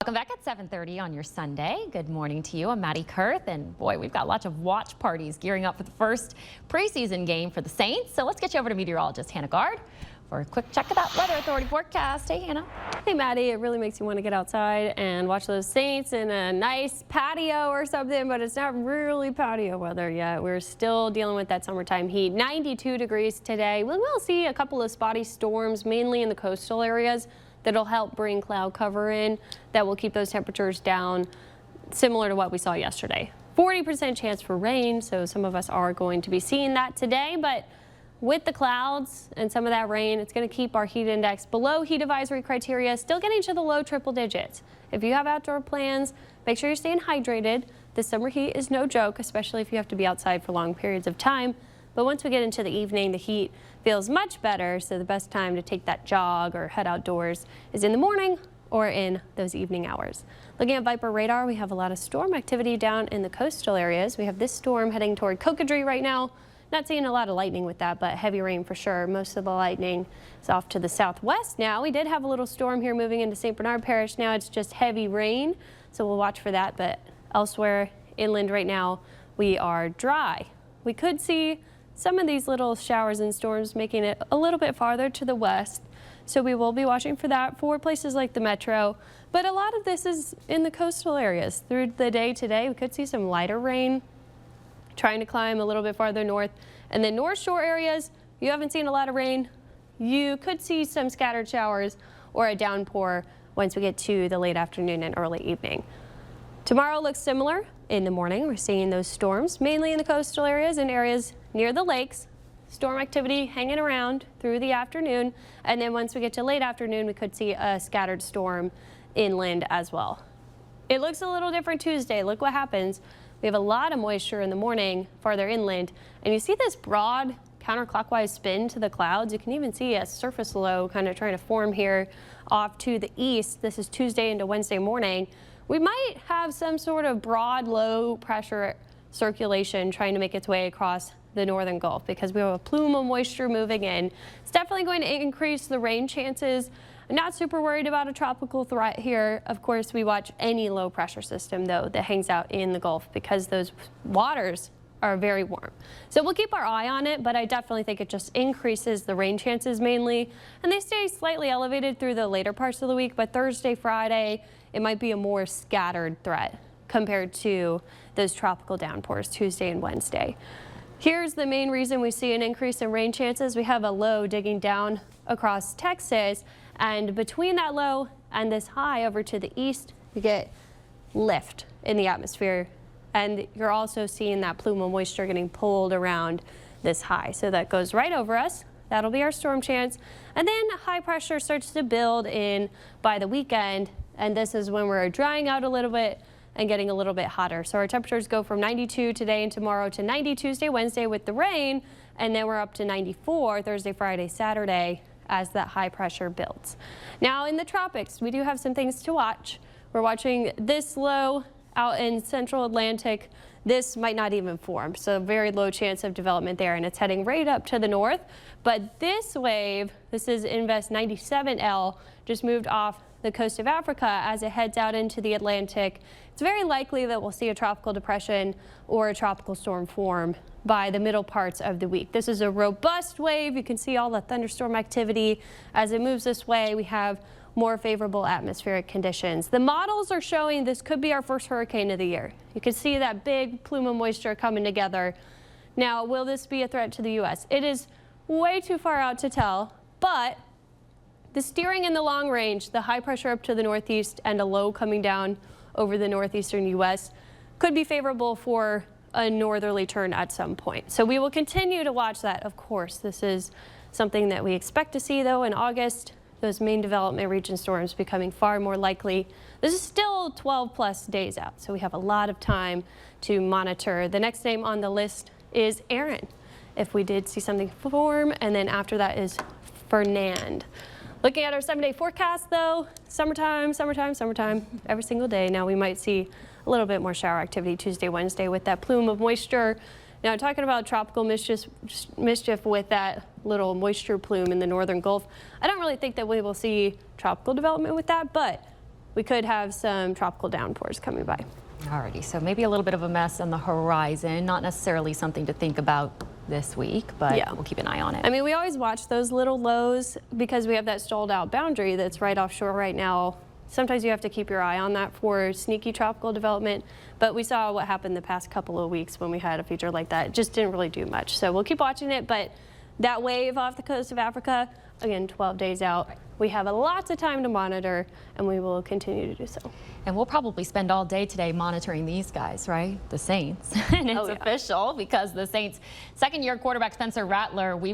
Welcome back at 7:30 on your Sunday. Good morning to you. I'm Maddie Kurth, and boy, we've got lots of watch parties gearing up for the first preseason game for the Saints. So let's get you over to meteorologist Hannah Gard for a quick check of that Weather Authority forecast. Hey, Hannah. Hey, Maddie. It really makes you want to get outside and watch those Saints in a nice patio or something, but it's not really patio weather yet. We're still dealing with that summertime heat. 92 degrees today. We will see a couple of spotty storms, mainly in the coastal areas, that'll help bring cloud cover in that will keep those temperatures down, similar to what we saw yesterday. 40% chance for rain, so some of us are going to be seeing that today, but with the clouds and some of that rain, it's going to keep our heat index below heat advisory criteria, still getting to the low triple digits. If you have outdoor plans, make sure you're staying hydrated. The summer heat is no joke, especially if you have to be outside for long periods of time. But once we get into the evening, the heat feels much better, so the best time to take that jog or head outdoors is in the morning or in those evening hours. Looking at Viper radar, we have a lot of storm activity down in the coastal areas. We have this storm heading toward Cocodrie right now. Not seeing a lot of lightning with that, but heavy rain for sure. Most of the lightning is off to the southwest now. We did have a little storm here moving into St. Bernard Parish. Now it's just heavy rain, so we'll watch for that. But elsewhere inland right now, we are dry. We could see some of these little showers and storms making it a little bit farther to the west. So we will be watching for that for places like the metro. But a lot of this is in the coastal areas. Through the day today, we could see some lighter rain trying to climb a little bit farther north. And then North Shore areas, you haven't seen a lot of rain. You could see some scattered showers or a downpour once we get to the late afternoon and early evening. Tomorrow looks similar. In the morning, we're seeing those storms, mainly in the coastal areas and areas near the lakes. Storm activity hanging around through the afternoon. And then once we get to late afternoon, we could see a scattered storm inland as well. It looks a little different Tuesday. Look what happens. We have a lot of moisture in the morning farther inland, and you see this broad counterclockwise spin to the clouds. You can even see a surface low kind of trying to form here off to the east. This is Tuesday into Wednesday morning. We might have some sort of broad low pressure circulation trying to make its way across the northern Gulf because we have a plume of moisture moving in. It's definitely going to increase the rain chances. I'm not super worried about a tropical threat here. Of course, we watch any low pressure system though that hangs out in the Gulf because those waters are very warm. So we'll keep our eye on it, but I definitely think it just increases the rain chances mainly. And they stay slightly elevated through the later parts of the week, but Thursday, Friday, it might be a more scattered threat compared to those tropical downpours Tuesday and Wednesday. Here's the main reason we see an increase in rain chances. We have a low digging down across Texas, and between that low and this high over to the east, you get lift in the atmosphere. And you're also seeing that plume of moisture getting pulled around this high. So that goes right over us. That'll be our storm chance. And then high pressure starts to build in by the weekend. And this is when we're drying out a little bit and getting a little bit hotter. So our temperatures go from 92 today and tomorrow to 90 Tuesday, Wednesday with the rain. And then we're up to 94 Thursday, Friday, Saturday as that high pressure builds. Now in the tropics, we do have some things to watch. We're watching this low out in central Atlantic. This might not even form, so very low chance of development there, and it's heading right up to the north. But this wave, this is Invest 97L, just moved off the coast of Africa as it heads out into the Atlantic. It's very likely that we'll see a tropical depression or a tropical storm form by the middle parts of the week. This is a robust wave. You can see all the thunderstorm activity. As it moves this way, we have more favorable atmospheric conditions. The models are showing this could be our first hurricane of the year. You can see that big plume of moisture coming together. Now, will this be a threat to the U.S.? It is way too far out to tell, but the steering in the long range, the high pressure up to the northeast and a low coming down over the northeastern U.S. could be favorable for a northerly turn at some point. So we will continue to watch that. Of course, this is something that we expect to see though in August. Those main development region storms becoming far more likely. This is still 12 plus days out, so we have a lot of time to monitor. The next name on the list is Aaron, if we did see something form, and then after that is Fernand. Looking at our 7-day forecast though, summertime, summertime, summertime, every single day. Now we might see a little bit more shower activity Tuesday, Wednesday with that plume of moisture. Now, talking about tropical mischief with that little moisture plume in the northern Gulf, I don't really think that we will see tropical development with that, but we could have some tropical downpours coming by. Alrighty, so maybe a little bit of a mess on the horizon, not necessarily something to think about this week, but Yeah. we'll keep an eye on it. I mean, we always watch those little lows because we have that stalled out boundary that's right offshore right now. Sometimes you have to keep your eye on that for sneaky tropical development, but we saw what happened the past couple of weeks when we had a feature like that. It just didn't really do much. So we'll keep watching it, but that wave off the coast of Africa, again, 12 days out. We have lots of time to monitor, and we will continue to do so. And we'll probably spend all day today monitoring these guys, right? The Saints. And it's Oh, yeah. official because the Saints' second-year quarterback Spencer Rattler, we've